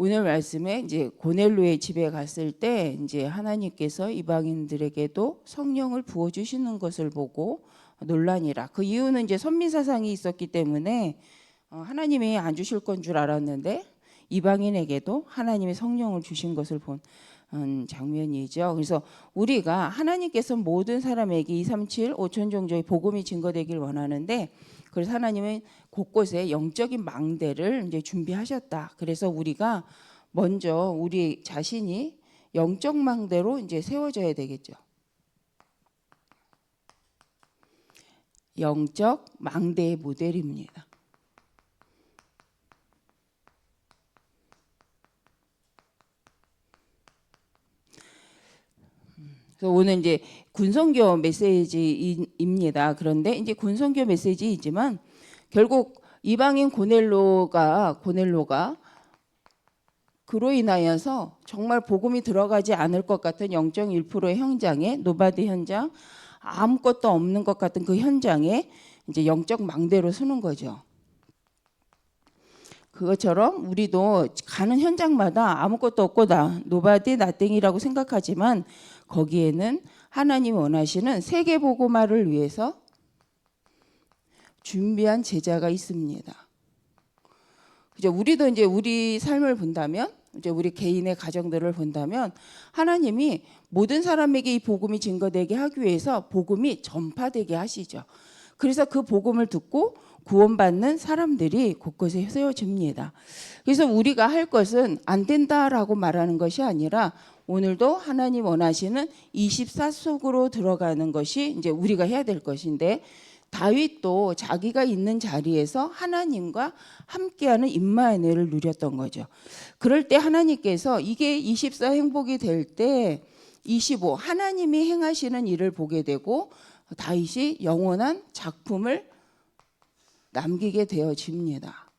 오늘 말씀에 이제 고넬로의 집에 갔을 때 이제 하나님께서 이방인들에게도 성령을 부어 주시는 것을 보고 논란이라. 그 이유는 이제 선민사상이 있었기 때문에 하나님이 안 주실 건 줄 알았는데 이방인에게도 하나님의 성령을 주신 것을 본 장면이죠. 그래서 우리가 하나님께서 모든 사람에게 237 5천 종족의 복음이 증거되길 원하는데, 그래서 하나님은 곳곳에 영적인 망대를 이제 준비하셨다. 그래서 우리가 먼저 우리 자신이 영적 망대로 이제 세워져야 되겠죠. 영적 망대의 모델입니다. 그래서 오늘 이제 군성교 메시지입니다. 그런데 이제 군성교 메시지이지만 결국 이방인 고넬로가 그로 인하여서 정말 복음이 들어가지 않을 것 같은 0.1%의 현장에, 노바디 현장, 아무것도 없는 것 같은 그 현장에 이제 영적 망대로 서는 거죠. 그것처럼 우리도 가는 현장마다 아무것도 없고 노바디 나땡이라고 생각하지만 거기에는 하나님이 원하시는 세계 복음화를 위해서 준비한 제자가 있습니다. 이제 우리도 이제 우리 삶을 본다면, 이제 우리 개인의 가정들을 본다면 하나님이 모든 사람에게 이 복음이 증거되게 하기 위해서 복음이 전파되게 하시죠. 그래서 그 복음을 듣고 구원받는 사람들이 곳곳에 세워집니다. 그래서 우리가 할 것은 안 된다라고 말하는 것이 아니라 오늘도 하나님 원하시는 24 속으로 들어가는 것이 이제 우리가 해야 될 것인데, 다윗도 자기가 있는 자리에서 하나님과 함께하는 임마누엘을 누렸던 거죠. 그럴 때 하나님께서 이게 24 행복이 될 때 25 하나님이 행하시는 일을 보게 되고 다윗이 영원한 작품을 남기게 되어집니다.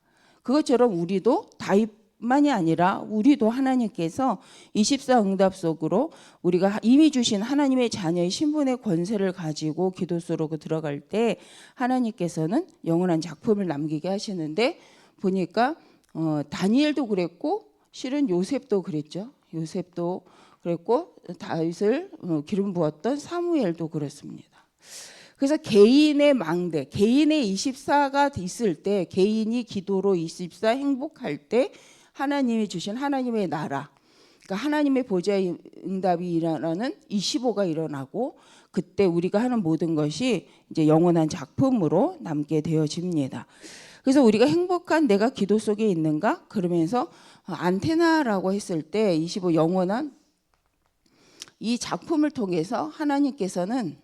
그것처럼 우리도 다윗만이 아니라 우리도 하나님께서 24 응답 속으로 우리가 이미 주신 하나님의 자녀의 신분의 권세를 가지고 기도 속으로 들어갈 때 하나님께서는 영원한 작품을 남기게 하시는데, 보니까 다니엘도 그랬고 실은 요셉도 그랬죠. 요셉도 그랬고 다윗을 기름 부었던 사무엘도 그렇습니다. 그래서 개인의 망대, 개인의 24가 있을 때, 개인이 기도로 24 행복할 때 하나님이 주신 하나님의 나라, 그러니까 하나님의 보좌의 응답이 일어나는 25가 일어나고, 그때 우리가 하는 모든 것이 이제 영원한 작품으로 남게 되어집니다. 그래서 우리가 행복한 내가 기도 속에 있는가? 그러면서 안테나라고 했을 때 25 영원한 이 작품을 통해서 하나님께서는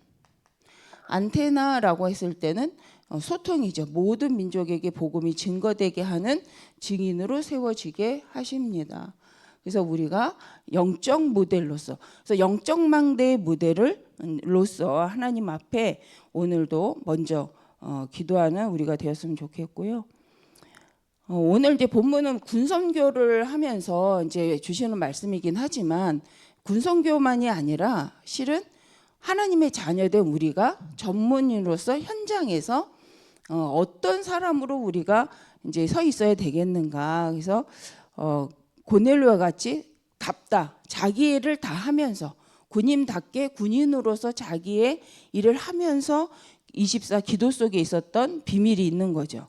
안테나라고 했을 때는 소통이죠. 모든 민족에게 복음이 증거되게 하는 증인으로 세워지게 하십니다. 그래서 우리가 영적 모델로서, 그래서 영적 망대의 모델로서 하나님 앞에 오늘도 먼저 기도하는 우리가 되었으면 좋겠고요. 오늘 이제 본문은 군선교를 하면서 이제 주시는 말씀이긴 하지만 군선교만이 아니라 실은 하나님의 자녀된 우리가 전문인으로서 현장에서 어떤 사람으로 우리가 이제 서 있어야 되겠는가. 그래서 고넬료와 같이 자기 일을 다 하면서 군인답게 군인으로서 자기의 일을 하면서 24 기도 속에 있었던 비밀이 있는 거죠.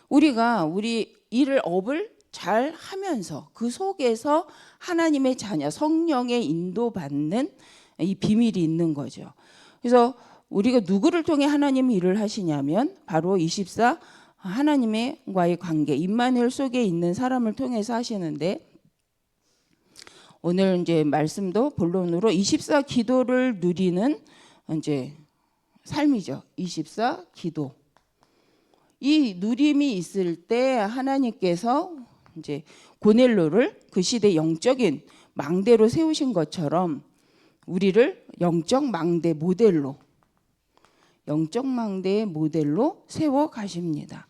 우리가 우리 업을 잘 하면서 그 속에서 하나님의 자녀 성령의 인도받는 이 비밀이 있는 거죠. 그래서 우리가 누구를 통해 하나님이 일을 하시냐면 바로 24 하나님과의 관계, 임마누엘 속에 있는 사람을 통해서 하시는데, 오늘 이제 말씀도 본론으로 24 기도를 누리는 이제 삶이죠. 24 기도. 이 누림이 있을 때 하나님께서 이제 고넬료를 그 시대 영적인 망대로 세우신 것처럼 우리를 영적 망대의 모델로 세워 가십니다.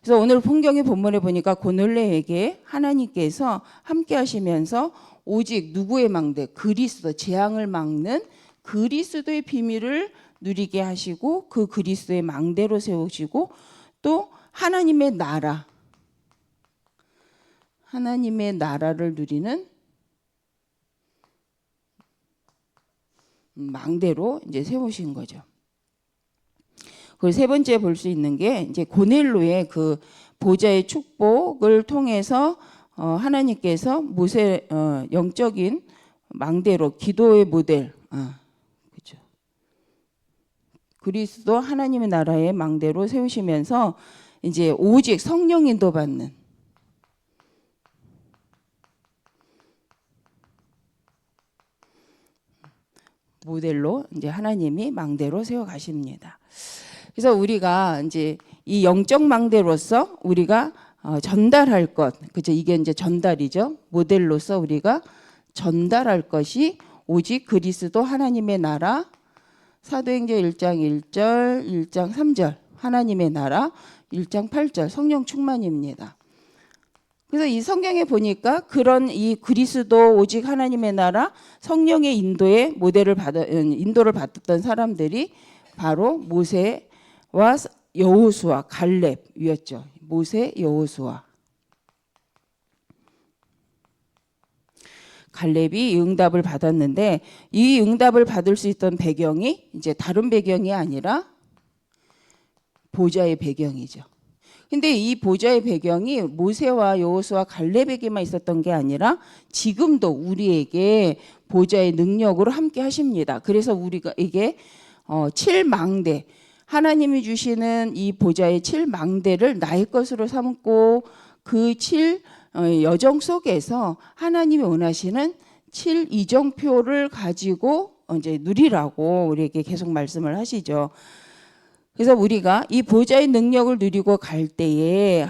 그래서 오늘 성경의 본문에 보니까 고넬료에게 하나님께서 함께 하시면서 오직 누구의 망대? 그리스도, 재앙을 막는 그리스도의 비밀을 누리게 하시고 그 그리스도의 망대로 세우시고 또 하나님의 나라, 하나님의 나라를 누리는 망대로 이제 세우신 거죠. 그리고 세 번째 볼 수 있는 게 이제 고넬로의 그 보좌의 축복을 통해서 하나님께서 모세 영적인 망대로 기도의 모델, 그렇죠. 그리스도 하나님의 나라의 망대로 세우시면서 이제 오직 성령 인도 받는 모델로 이제 하나님이 망대로 세워 가십니다. 그래서 우리가 이제 이 영적 망대로서 우리가 전달할 것, 그죠? 이게 이제 전달이죠. 모델로서 우리가 전달할 것이 오직 그리스도 하나님의 나라, 사도행전 1장 1절, 1장 3절, 하나님의 나라, 1장 8절, 성령 충만입니다. 그래서 이 성경에 보니까 그런 이 그리스도 오직 하나님의 나라, 성령의 인도의 인도를 받았던 사람들이 바로 모세와 여호수아, 갈렙이었죠. 모세, 여호수아. 갈렙이 이 응답을 받았는데 이 응답을 받을 수 있던 배경이 이제 다른 배경이 아니라 보좌의 배경이죠. 근데 이 보좌의 배경이 모세와 여호수아, 갈렙에게만 있었던 게 아니라 지금도 우리에게 보좌의 능력으로 함께 하십니다. 그래서 우리가 이게 7망대, 하나님이 주시는 이 보좌의 7망대를 나의 것으로 삼고 그 7 여정 속에서 하나님이 원하시는 7 이정표를 가지고 이제 누리라고 우리에게 계속 말씀을 하시죠. 그래서 우리가 이 보좌의 능력을 누리고 갈 때에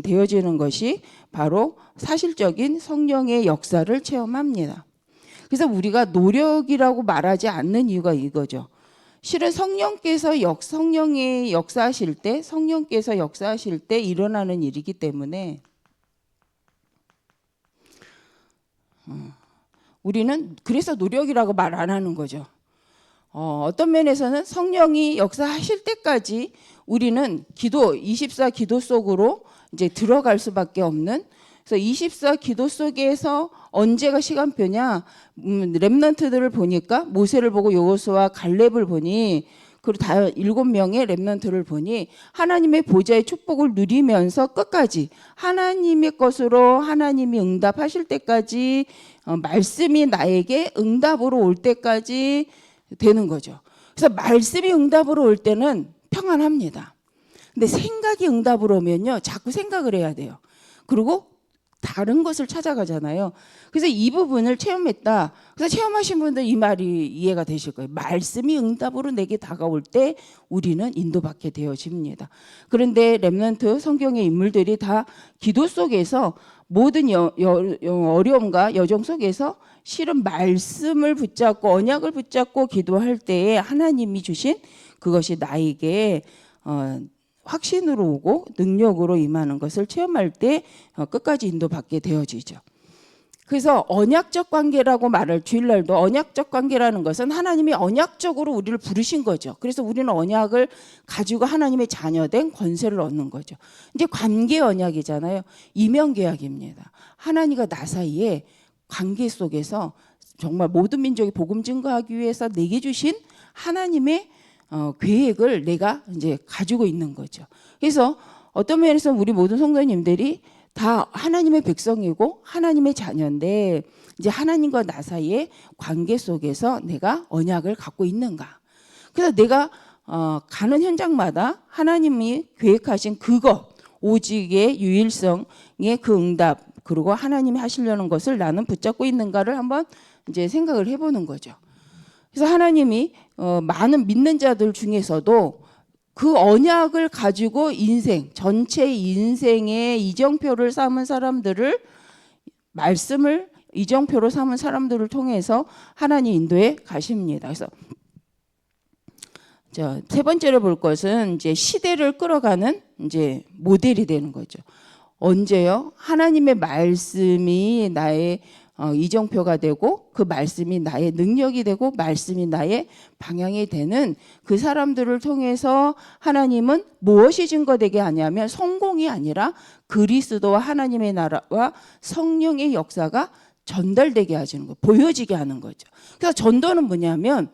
되어지는 것이 바로 사실적인 성령의 역사를 체험합니다. 그래서 우리가 노력이라고 말하지 않는 이유가 이거죠. 실은 성령께서 성령이 역사하실 때, 성령께서 역사하실 때 일어나는 일이기 때문에 우리는 그래서 노력이라고 말 안 하는 거죠. 어떤 면에서는 성령이 역사하실 때까지 우리는 기도, 24 기도 속으로 이제 들어갈 수밖에 없는, 그래서 24 기도 속에서 언제가 시간표냐, 렘넌트들을 보니까 모세를 보고 여호수아, 갈렙을 보니, 그리고 다 7명의 렘넌트를 보니 하나님의 보좌의 축복을 누리면서 끝까지 하나님의 것으로 하나님이 응답하실 때까지, 말씀이 나에게 응답으로 올 때까지 되는 거죠. 그래서 말씀이 응답으로 올 때는 평안합니다. 근데 생각이 응답으로 오면요, 자꾸 생각을 해야 돼요. 그리고 다른 것을 찾아가잖아요. 그래서 이 부분을 체험했다. 그래서 체험하신 분들 이 말이 이해가 되실 거예요. 말씀이 응답으로 내게 다가올 때 우리는 인도받게 되어집니다. 그런데 렘넌트 성경의 인물들이 다 기도 속에서 모든 어려움과 여정 속에서 실은 말씀을 붙잡고 언약을 붙잡고 기도할 때에 하나님이 주신 그것이 나에게 확신으로 오고 능력으로 임하는 것을 체험할 때 끝까지 인도받게 되어지죠. 그래서 언약적 관계라고 말할 주일날도 언약적 관계라는 것은 하나님이 언약적으로 우리를 부르신 거죠. 그래서 우리는 언약을 가지고 하나님의 자녀된 권세를 얻는 거죠. 이제 관계 언약이잖아요. 이명계약입니다. 하나님과 나 사이에 관계 속에서 정말 모든 민족이 복음 증거하기 위해서 내게 주신 하나님의 계획을 내가 이제 가지고 있는 거죠. 그래서 어떤 면에서 우리 모든 성도님들이 다 하나님의 백성이고 하나님의 자녀인데 이제 하나님과 나 사이의 관계 속에서 내가 언약을 갖고 있는가. 그래서 내가 가는 현장마다 하나님이 계획하신 그것, 오직의 유일성의 그 응답, 그리고 하나님이 하시려는 것을 나는 붙잡고 있는가를 한번 이제 생각을 해보는 거죠. 그래서 하나님이 많은 믿는 자들 중에서도 그 언약을 가지고 인생, 전체 인생의 이정표를 삼은 사람들을, 말씀을 이정표로 삼은 사람들을 통해서 하나님 인도에 가십니다. 그래서 세 번째로 볼 것은 이제 시대를 끌어가는 이제 모델이 되는 거죠. 언제요? 하나님의 말씀이 나의 이정표가 되고 그 말씀이 나의 능력이 되고 말씀이 나의 방향이 되는 그 사람들을 통해서 하나님은 무엇이 증거되게 하냐면 성공이 아니라 그리스도와 하나님의 나라와 성령의 역사가 전달되게 하시는 거, 보여지게 하는 거죠. 그래서 전도는 뭐냐면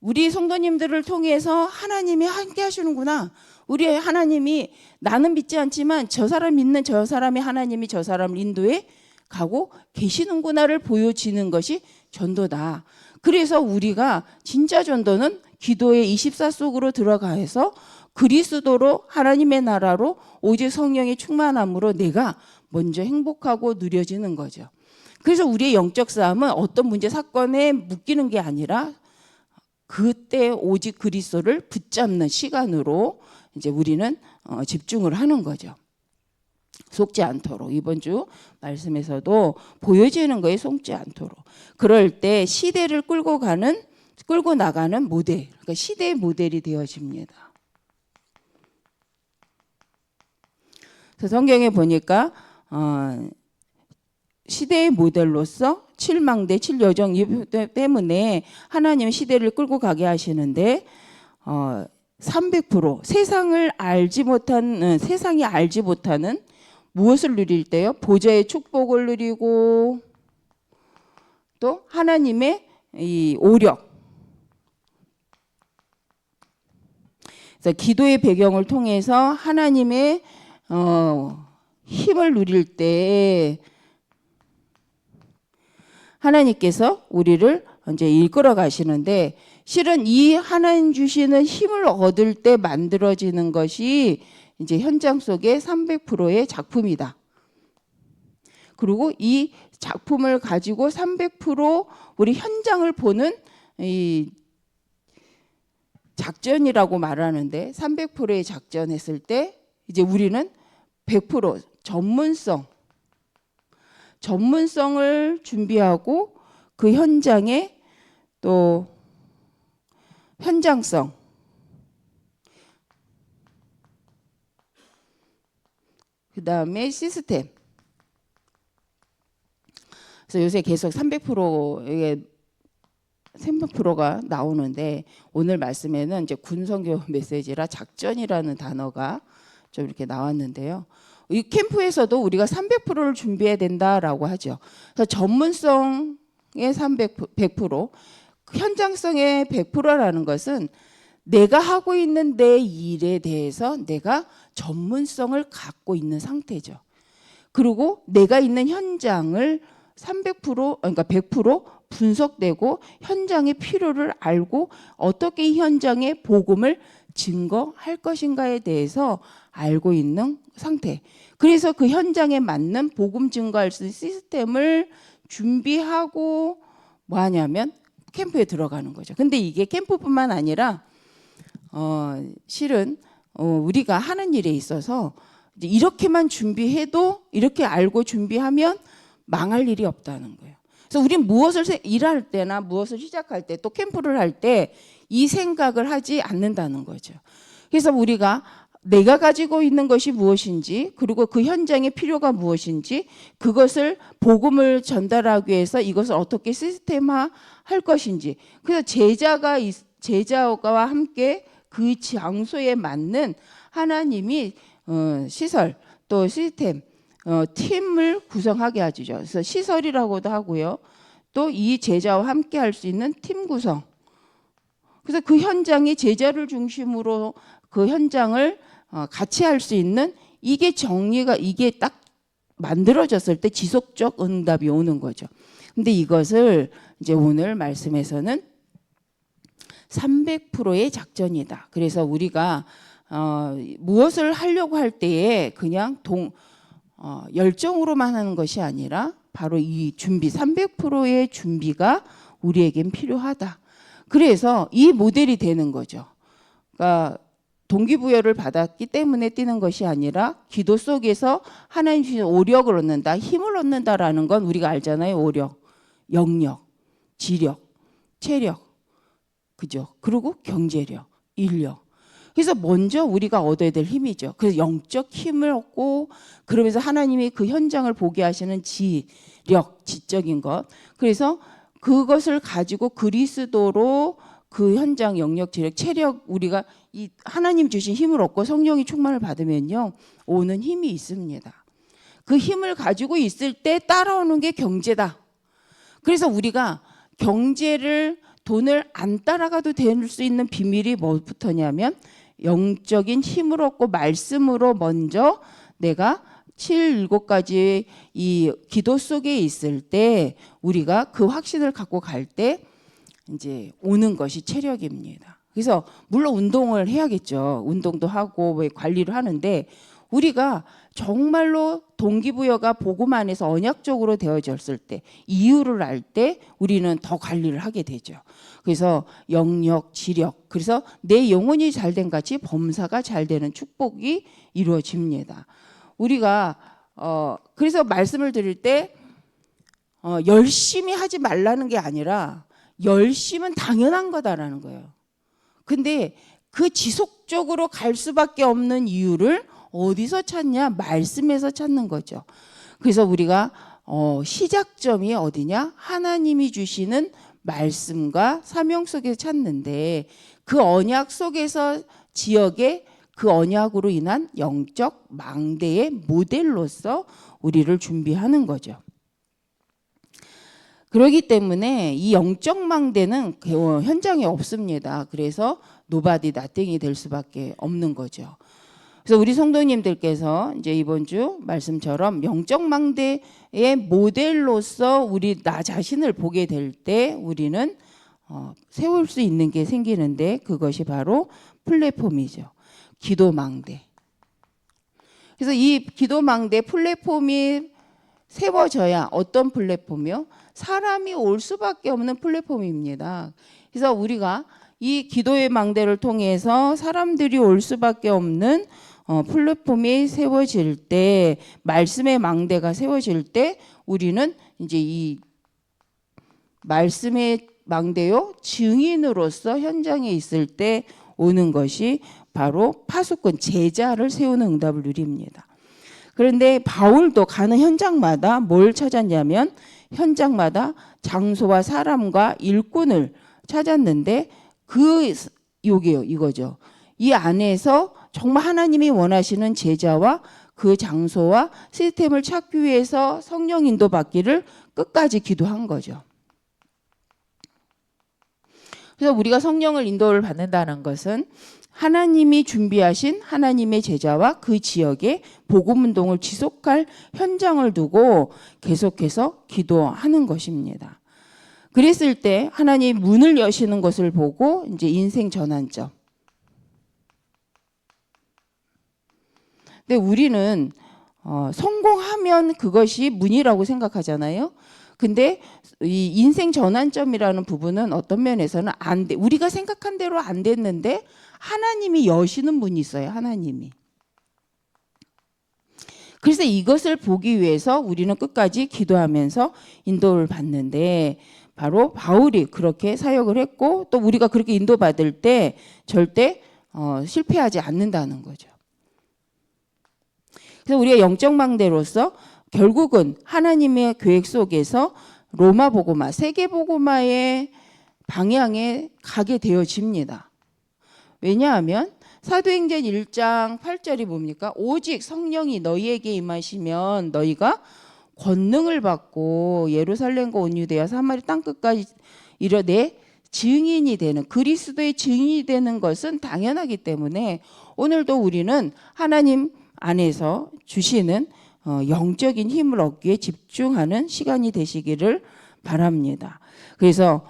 우리 성도님들을 통해서 하나님이 함께 하시는구나. 우리 하나님이 나는 믿지 않지만 저 사람 믿는 저 사람이 하나님이 저 사람을 인도해 가고 계시는구나를 보여지는 것이 전도다. 그래서 우리가 진짜 전도는 기도의 24 속으로 들어가서 그리스도로 하나님의 나라로 오직 성령의 충만함으로 내가 먼저 행복하고 누려지는 거죠. 그래서 우리의 영적 싸움은 어떤 문제 사건에 묶이는 게 아니라 그때 오직 그리스도를 붙잡는 시간으로 이제 우리는 집중을 하는 거죠. 속지 않도록 이번 주 말씀에서도 보여지는 거에 속지 않도록 그럴 때 시대를 끌고 나가는 모델, 그러니까 시대의 모델이 되어집니다. 그래서 성경에 보니까 시대의 모델로서 7망대 7여정 때문에 하나님은 시대를 끌고 가게 하시는데 300% 세상이 알지 못하는 무엇을 누릴 때요? 보좌의 축복을 누리고 또 하나님의 이 오력. 그래서 기도의 배경을 통해서 하나님의 힘을 누릴 때 하나님께서 우리를 이제 이끌어 가시는데 실은 이 하나님 주시는 힘을 얻을 때 만들어지는 것이 이제 현장 속의 300%의 작품이다. 그리고 이 작품을 가지고 300% 우리 현장을 보는 이 작전이라고 말하는데 300%의 작전했을 때 이제 우리는 100% 전문성을 준비하고 그 현장에 또 현장성 그 다음에 시스템. 그래서 요새 계속 300%가 나오는데 오늘 말씀에는 이제 군성교 메시지라 작전이라는 단어가 좀 이렇게 나왔는데요. 이 캠프에서도 우리가 300%를 준비해야 된다라고 하죠. 그래서 전문성의 100%, 현장성의 100%라는 것은 내가 하고 있는 내 일에 대해서 내가 전문성을 갖고 있는 상태죠. 그리고 내가 있는 현장을 300% 그러니까 100% 분석되고 현장의 필요를 알고 어떻게 이 현장의 복음을 증거할 것인가에 대해서 알고 있는 상태. 그래서 그 현장에 맞는 복음 증거할 수 있는 시스템을 준비하고 뭐 하냐면 캠프에 들어가는 거죠. 근데 이게 캠프뿐만 아니라 실은 우리가 하는 일에 있어서 이렇게만 준비해도 이렇게 알고 준비하면 망할 일이 없다는 거예요. 그래서 우리는 무엇을 일할 때나 무엇을 시작할 때 또 캠프를 할 때 이 생각을 하지 않는다는 거죠. 그래서 우리가 내가 가지고 있는 것이 무엇인지 그리고 그 현장의 필요가 무엇인지 그것을 복음을 전달하기 위해서 이것을 어떻게 시스템화 할 것인지 그래서 제자와 함께 그 장소에 맞는 하나님이 시설 또 시스템 팀을 구성하게 하죠. 그래서 시설이라고도 하고요. 또 이 제자와 함께 할 수 있는 팀 구성. 그래서 그 현장이 제자를 중심으로 그 현장을 같이 할 수 있는 이게 정리가 이게 딱 만들어졌을 때 지속적 응답이 오는 거죠. 근데 이것을 이제 오늘 말씀에서는 300%의 작전이다. 그래서 우리가 무엇을 하려고 할 때에 그냥 열정으로만 하는 것이 아니라 바로 이 준비 300%의 준비가 우리에겐 필요하다. 그래서 이 모델이 되는 거죠. 그러니까 동기부여를 받았기 때문에 뛰는 것이 아니라 기도 속에서 하나님 주신 오력을 얻는다, 힘을 얻는다라는 건 우리가 알잖아요. 오력, 영력, 지력, 체력, 그죠? 그리고 경제력, 인력. 그래서 먼저 우리가 얻어야 될 힘이죠. 그래서 영적 힘을 얻고 그러면서 하나님이 그 현장을 보게 하시는 지력, 지적인 것. 그래서 그것을 가지고 그리스도로 그 현장 영역, 지력, 체력 우리가 이 하나님 주신 힘을 얻고 성령이 충만을 받으면요. 오는 힘이 있습니다. 그 힘을 가지고 있을 때 따라오는 게 경제다. 그래서 우리가 경제를 돈을 안 따라가도 될 수 있는 비밀이 뭐부터냐면 영적인 힘을 얻고 말씀으로 먼저 내가 7, 7가지의 이 기도 속에 있을 때 우리가 그 확신을 갖고 갈 때 이제 오는 것이 체력입니다. 그래서 물론 운동을 해야겠죠. 운동도 하고 왜 관리를 하는데 우리가 정말로 동기부여가 복음 안에서 언약적으로 되어졌을 때 이유를 알 때 우리는 더 관리를 하게 되죠. 그래서 영역, 지력, 그래서 내 영혼이 잘된 같이 범사가 잘 되는 축복이 이루어집니다. 우리가 그래서 말씀을 드릴 때 열심히 하지 말라는 게 아니라 열심은 당연한 거다라는 거예요. 근데 그 지속적으로 갈 수밖에 없는 이유를 어디서 찾냐? 말씀에서 찾는 거죠. 그래서 우리가 시작점이 어디냐? 하나님이 주시는 말씀과 사명 속에서 찾는데 그 언약 속에서 지역에 그 언약으로 인한 영적 망대의 모델로서 우리를 준비하는 거죠. 그렇기 때문에 이 영적 망대는 현장에 없습니다. 그래서 노바디 나띵이 될 수밖에 없는 거죠. 그래서 우리 성도님들께서 이제 이번 주 말씀처럼 영적 망대의 모델로서 우리 나 자신을 보게 될 때 우리는 세울 수 있는 게 생기는데 그것이 바로 플랫폼이죠. 기도 망대. 그래서 이 기도 망대 플랫폼이 세워져야 어떤 플랫폼이요? 사람이 올 수밖에 없는 플랫폼입니다. 그래서 우리가 이 기도의 망대를 통해서 사람들이 올 수밖에 없는 플랫폼이 세워질 때, 말씀의 망대가 세워질 때 우리는 이제 이 말씀의 망대요 증인으로서 현장에 있을 때 오는 것이 바로 파수꾼 제자를 세우는 응답을 누립니다. 그런데 바울도 가는 현장마다 뭘 찾았냐면 현장마다 장소와 사람과 일꾼을 찾았는데 요게요, 이거죠. 이 안에서 정말 하나님이 원하시는 제자와 그 장소와 시스템을 찾기 위해서 성령 인도 받기를 끝까지 기도한 거죠. 그래서 우리가 성령을 인도를 받는다는 것은 하나님이 준비하신 하나님의 제자와 그 지역에 복음 운동을 지속할 현장을 두고 계속해서 기도하는 것입니다. 그랬을 때 하나님 문을 여시는 것을 보고 이제 인생 전환점. 근데 우리는 성공하면 그것이 문이라고 생각하잖아요. 근데 이 인생 전환점이라는 부분은 어떤 면에서는 안 돼. 우리가 생각한 대로 안 됐는데 하나님이 여시는 문이 있어요. 하나님이. 그래서 이것을 보기 위해서 우리는 끝까지 기도하면서 인도를 받는데 바로 바울이 그렇게 사역을 했고 또 우리가 그렇게 인도받을 때 절대 실패하지 않는다는 거죠. 그래서 우리가 영적 망대로서 결국은 하나님의 계획 속에서 로마 복음화, 세계 복음화의 방향에 가게 되어집니다. 왜냐하면 사도행전 1장 8절이 뭡니까? 오직 성령이 너희에게 임하시면 너희가 권능을 받고 예루살렘과 온 유대와 사마리 땅끝까지 이르되 증인이 되는, 그리스도의 증인이 되는 것은 당연하기 때문에 오늘도 우리는 하나님 안에서 주시는 영적인 힘을 얻기에 집중하는 시간이 되시기를 바랍니다. 그래서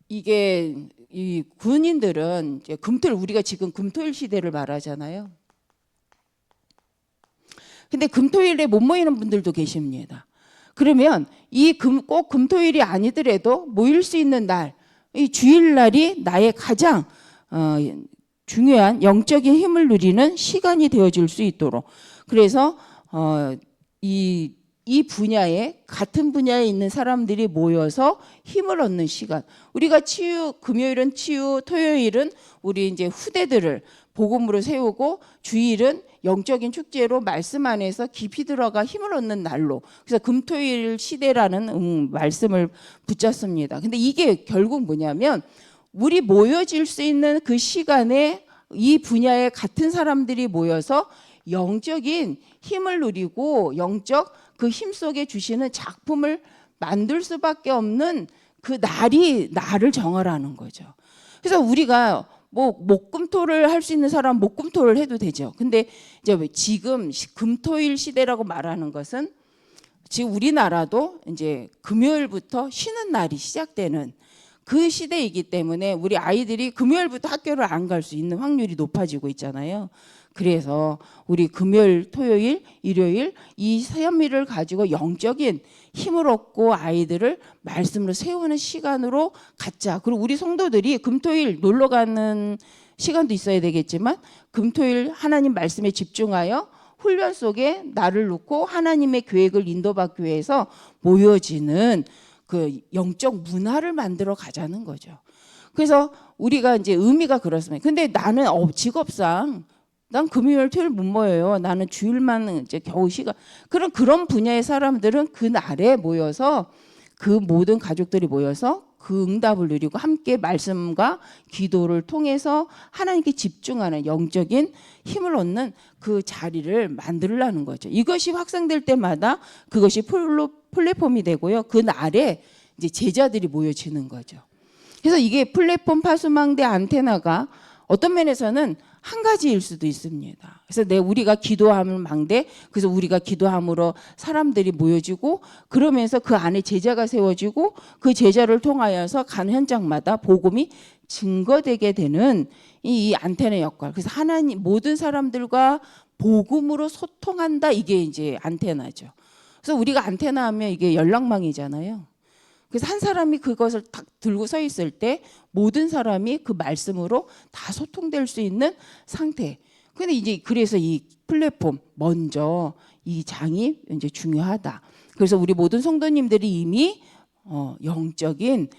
이게 이 군인들은 이제 금토일, 우리가 지금 금토일 시대를 말하잖아요. 근데 금토일에 못 모이는 분들도 계십니다. 그러면 꼭 금토일이 아니더라도 모일 수 있는 날, 이 주일날이 나의 가장 중요한 영적인 힘을 누리는 시간이 되어질 수 있도록, 그래서 이 이 분야에 같은 분야에 있는 사람들이 모여서 힘을 얻는 시간. 우리가 금요일은 치유, 토요일은 우리 이제 후대들을 복음으로 세우고, 주일은 영적인 축제로 말씀 안에서 깊이 들어가 힘을 얻는 날로. 그래서 금토일 시대라는 말씀을 붙였습니다. 근데 이게 결국 뭐냐면, 우리 모여질 수 있는 그 시간에 이 분야에 같은 사람들이 모여서 영적인 힘을 누리고 영적 그 힘 속에 주시는 작품을 만들 수밖에 없는 그 날이 나를 정하라는 거죠. 그래서 우리가 뭐 목금토를 할 수 있는 사람 목금토를 해도 되죠. 근데 이제 지금 금토일 시대라고 말하는 것은 지금 우리나라도 이제 금요일부터 쉬는 날이 시작되는 그 시대이기 때문에 우리 아이들이 금요일부터 학교를 안 갈 수 있는 확률이 높아지고 있잖아요. 그래서 우리 금요일, 토요일, 일요일 이 세연미를 가지고 영적인 힘을 얻고 아이들을 말씀으로 세우는 시간으로 갖자. 그리고 우리 성도들이 금토일 놀러 가는 시간도 있어야 되겠지만, 금토일 하나님 말씀에 집중하여 훈련 속에 나를 놓고 하나님의 계획을 인도받기 위해서 모여지는 그 영적 문화를 만들어 가자는 거죠. 그래서 우리가 이제 의미가 그렇습니다. 근데 나는 직업상 난 금요일, 토요일 못 모여요. 나는 주일만 이제 겨우 시간. 그런 분야의 사람들은 그 날에 모여서 그 모든 가족들이 모여서 그 응답을 누리고 함께 말씀과 기도를 통해서 하나님께 집중하는 영적인 힘을 얻는 그 자리를 만들려는 거죠. 이것이 확산될 때마다 그것이 플랫폼이 되고요. 그 날에 이제 제자들이 모여지는 거죠. 그래서 이게 플랫폼 파수망대 안테나가 어떤 면에서는 한 가지일 수도 있습니다. 그래서 우리가 기도하면 망대, 그래서 우리가 기도함으로 사람들이 모여지고, 그러면서 그 안에 제자가 세워지고, 그 제자를 통하여서 간 현장마다 복음이 증거되게 되는 이 안테나 역할. 그래서 하나님 모든 사람들과 복음으로 소통한다. 이게 이제 안테나죠. 그래서 우리가 안테나 하면 이게 연락망이잖아요. 그래서 한 사람이 그것을 딱 들고 서 있을 때 모든 사람이 그 말씀으로 다 소통될 수 있는 상태. 근데 이제 그래서 이 플랫폼 먼저 이 장이 이제 중요하다. 그래서 우리 모든 성도님들이 이미 영적인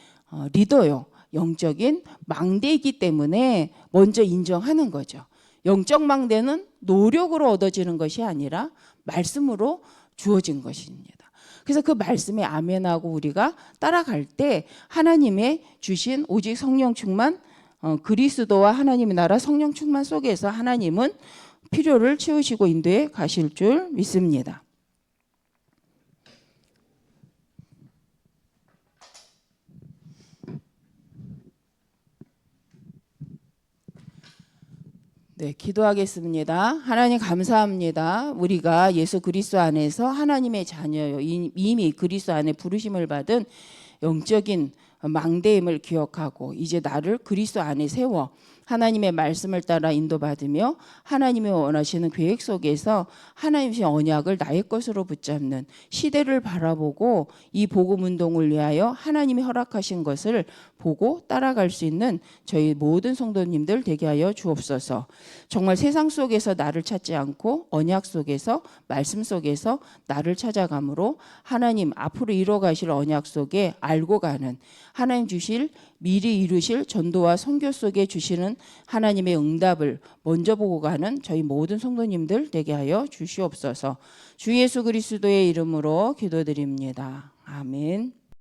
리더요, 영적인 망대이기 때문에 먼저 인정하는 거죠. 영적 망대는 노력으로 얻어지는 것이 아니라 말씀으로 주어진 것입니다. 그래서 그 말씀에 아멘하고 우리가 따라갈 때 하나님의 주신 오직 성령 충만, 그리스도와 하나님의 나라 성령 충만 속에서 하나님은 필요를 채우시고 인도해 가실 줄 믿습니다. 네, 기도하겠습니다. 하나님 감사합니다. 우리가 예수 그리스도 안에서 하나님의 자녀요, 이미 그리스도 안에 부르심을 받은 영적인 망대임을 기억하고 이제 나를 그리스도 안에 세워 하나님의 말씀을 따라 인도받으며 하나님이 원하시는 계획 속에서 하나님의 언약을 나의 것으로 붙잡는 시대를 바라보고 이 복음 운동을 위하여 하나님이 허락하신 것을 보고 따라갈 수 있는 저희 모든 성도님들 되게 하여 주옵소서. 정말 세상 속에서 나를 찾지 않고 언약 속에서 말씀 속에서 나를 찾아가므로 하나님 앞으로 이뤄가실 언약 속에 알고 가는, 하나님 주실 미리 이루실 전도와 선교 속에 주시는 하나님의 응답을 먼저 보고 가는 저희 모든 성도님들 되게 하여 주시옵소서. 주 예수 그리스도의 이름으로 기도드립니다. 아멘.